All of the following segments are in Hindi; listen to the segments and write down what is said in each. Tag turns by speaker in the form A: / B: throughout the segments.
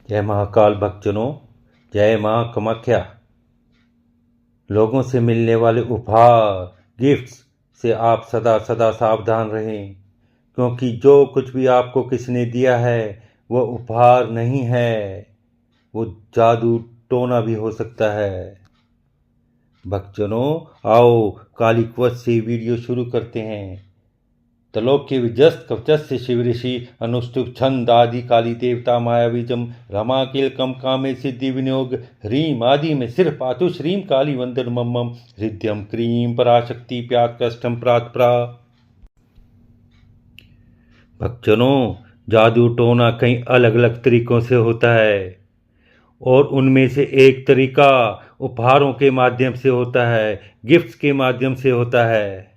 A: जय महाकाल भक्तजनों, जय मां कामाख्या। लोगों से मिलने वाले उपहार गिफ्ट्स से आप सदा सदा सावधान रहें, क्योंकि जो कुछ भी आपको किसी ने दिया है वो उपहार नहीं है, वो जादू टोना भी हो सकता है। भक्तजनों, आओ काली कवच से वीडियो शुरू करते हैं। त्रैलोक्य विजस्त कवचस्य शिव ऋषि अनुष्टुप छंद आदि काली देवता मायावीजम रमा किलकम कामे सिद्धि विनियोग ह्रीम आदि में सिर्फ पातु श्रीम काली वंदन मम हृदयम क्रीम पराशक्ति प्यात कष्टम प्रात प्रा। भक्तजनों, जादू टोना कई अलग अलग तरीकों से होता है और उनमें से एक तरीका उपहारों के माध्यम से होता है, गिफ्ट्स के माध्यम से होता है।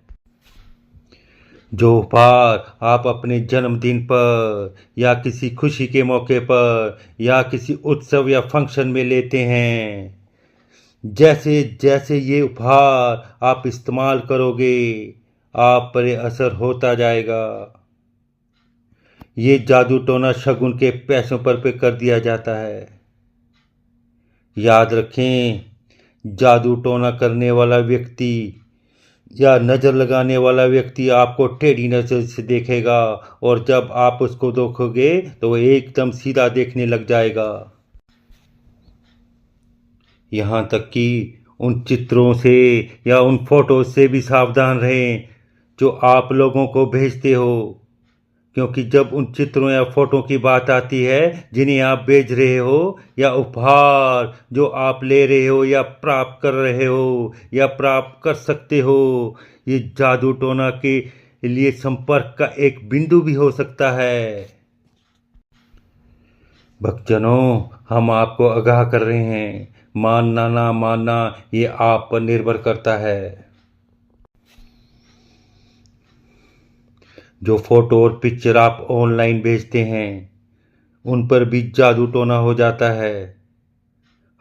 A: जो उपहार आप अपने जन्मदिन पर या किसी खुशी के मौके पर या किसी उत्सव या फंक्शन में लेते हैं, जैसे जैसे ये उपहार आप इस्तेमाल करोगे आप पर असर होता जाएगा। ये जादू टोना शगुन के पैसों पर पे कर दिया जाता है। याद रखें, जादू टोना करने वाला व्यक्ति या नज़र लगाने वाला व्यक्ति आपको टेढ़ी नज़र से देखेगा और जब आप उसको देखोगे तो वो एकदम सीधा देखने लग जाएगा। यहाँ तक कि उन चित्रों से या उन फोटो से भी सावधान रहें जो आप लोगों को भेजते हो, क्योंकि जब उन चित्रों या फोटो की बात आती है जिन्हें आप भेज रहे हो या उपहार जो आप ले रहे हो या प्राप्त कर रहे हो या प्राप्त कर सकते हो, ये जादू टोना के लिए संपर्क का एक बिंदु भी हो सकता है। भक्तजनों, हम आपको आगाह कर रहे हैं, मानना ना मानना ये आप पर निर्भर करता है। जो फोटो और पिक्चर आप ऑनलाइन भेजते हैं उन पर भी जादू टोना हो जाता है।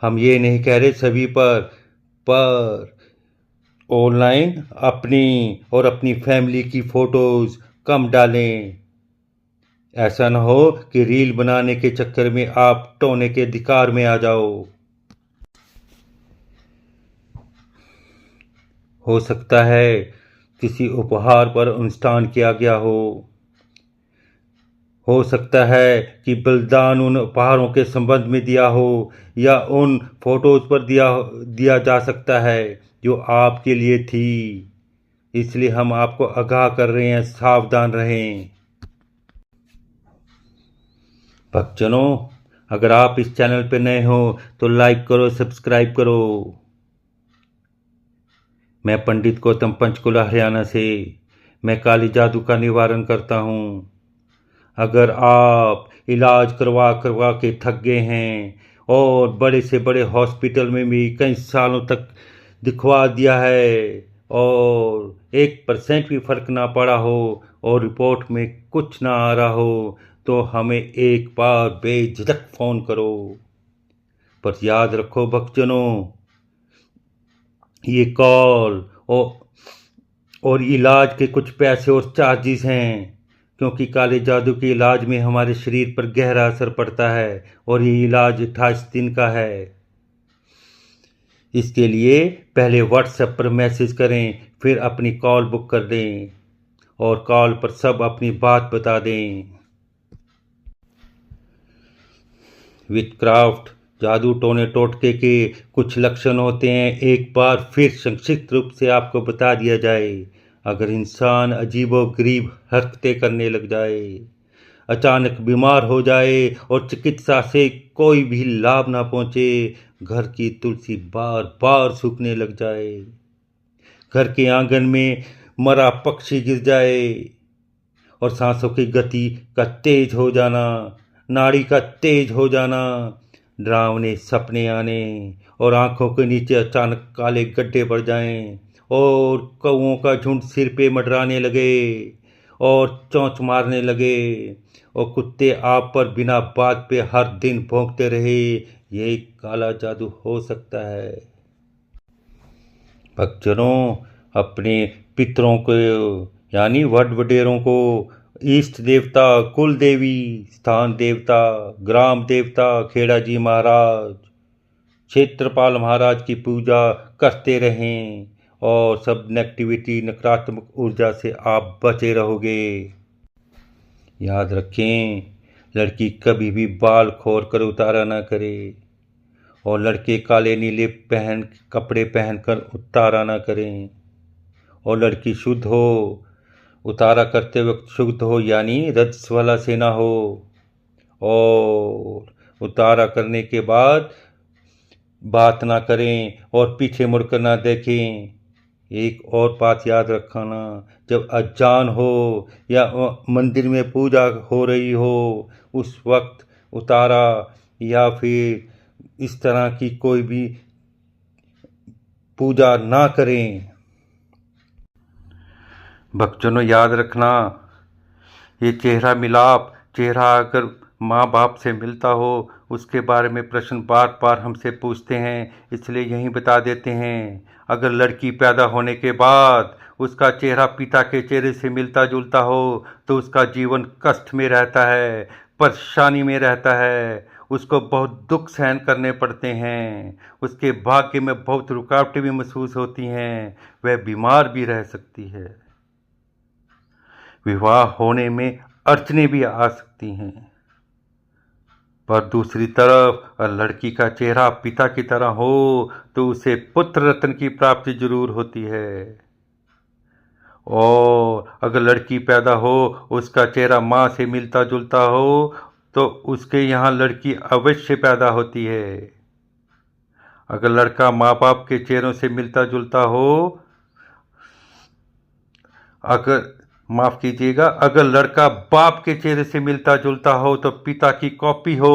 A: हम ये नहीं कह रहे सभी पर ऑनलाइन अपनी और अपनी फैमिली की फोटोज कम डालें। ऐसा ना हो कि रील बनाने के चक्कर में आप टोने के अधिकार में आ जाओ। हो सकता है किसी उपहार पर अनुष्ठान किया गया हो सकता है कि बलिदान उन उपहारों के संबंध में दिया हो या उन फोटोज पर दिया जा सकता है जो आपके लिए थी। इसलिए हम आपको आगाह कर रहे हैं, सावधान रहें। भक्तजनों, अगर आप इस चैनल पर नए हो तो लाइक करो, सब्सक्राइब करो। मैं पंडित गौतम पंचकुला हरियाणा से, मैं काली जादू का निवारण करता हूँ। अगर आप इलाज करवा करवा के थक गए हैं और बड़े से बड़े हॉस्पिटल में भी कई सालों तक दिखवा दिया है और 1% भी फर्क ना पड़ा हो और रिपोर्ट में कुछ ना आ रहा हो, तो हमें एक बार बेझिझक फ़ोन करो। पर याद रखो भक्तजनों, ये कॉल और इलाज के कुछ पैसे और चार्जेस हैं, क्योंकि काले जादू के इलाज में हमारे शरीर पर गहरा असर पड़ता है और ये इलाज 28 दिन का है। इसके लिए पहले व्हाट्सएप पर मैसेज करें, फिर अपनी कॉल बुक कर दें और कॉल पर सब अपनी बात बता दें। विचक्राफ्ट जादू टोने टोटके के कुछ लक्षण होते हैं, एक बार फिर संक्षिप्त रूप से आपको बता दिया जाए। अगर इंसान अजीबोगरीब हरकतें करने लग जाए, अचानक बीमार हो जाए और चिकित्सा से कोई भी लाभ ना पहुंचे, घर की तुलसी बार बार सूखने लग जाए, घर के आंगन में मरा पक्षी गिर जाए और सांसों की गति का तेज हो जाना, नाड़ी का तेज हो जाना, डरावने सपने आने और आंखों के नीचे अचानक काले गड्ढे पड़ जाएं और कौओं का झुंड सिर पे मंडराने लगे और चोंच मारने लगे और कुत्ते आप पर बिना बात पे हर दिन भौंकते रहे, ये काला जादू हो सकता है। भक्तजनों, अपने पितरों को यानी वड वडेरों को इष्ट देवता, कुल देवी, स्थान देवता, ग्राम देवता खेड़ाजी महाराज, क्षेत्रपाल महाराज की पूजा करते रहें और सब नेगेटिविटी, नकारात्मक ऊर्जा से आप बचे रहोगे। याद रखें, लड़की कभी भी बाल खोल कर उतारा ना करे और लड़के काले नीले कपड़े पहनकर उतारा ना करें। और लड़की शुद्ध हो, उतारा करते वक्त शुद्ध हो, यानी रजस्वला से ना हो। और उतारा करने के बाद बात ना करें और पीछे मुड़कर ना देखें। एक और बात याद रखना, जब अजान हो या मंदिर में पूजा हो रही हो उस वक्त उतारा या फिर इस तरह की कोई भी पूजा ना करें। भक्तजनों याद रखना, ये चेहरा मिलाप, चेहरा अगर माँ बाप से मिलता हो उसके बारे में प्रश्न बार बार हमसे पूछते हैं, इसलिए यहीं बता देते हैं। अगर लड़की पैदा होने के बाद उसका चेहरा पिता के चेहरे से मिलता जुलता हो तो उसका जीवन कष्ट में रहता है, परेशानी में रहता है, उसको बहुत दुख सहन करने पड़ते हैं, उसके भाग्य में बहुत रुकावटें भी महसूस होती हैं, वह बीमार भी रह सकती है, विवाह होने में अड़चनें भी आ सकती हैं। पर दूसरी तरफ लड़की का चेहरा पिता की तरह हो तो उसे पुत्र रत्न की प्राप्ति जरूर होती है। और अगर लड़की पैदा हो उसका चेहरा माँ से मिलता जुलता हो तो उसके यहाँ लड़की अवश्य पैदा होती है। अगर लड़का माँ बाप के चेहरों से मिलता जुलता हो, माफ कीजिएगा, अगर लड़का बाप के चेहरे से मिलता जुलता हो तो पिता की कॉपी हो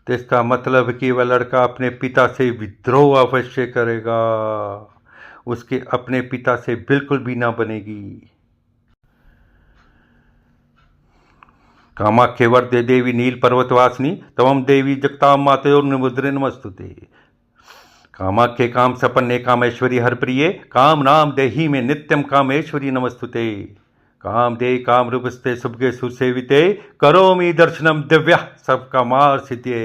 A: तो इसका मतलब कि वह लड़का अपने पिता से विद्रोह अवश्य करेगा, उसके अपने पिता से बिल्कुल भी ना बनेगी। कामाख्ये वरदे देवी नील पर्वतवासिनी तवम देवी जगतां मातयोर्निमुद्रे नमस्तुते। कामाख्ये काम सपन्ने कामेश्वरी हरप्रिये काम नाम देही में नित्यम कामेश्वरी नमस्तुते। काम दे काम रूपस्ते सुभगे सुसेविते करोमि दर्शनम दिव्या सबका मार सिद्धे।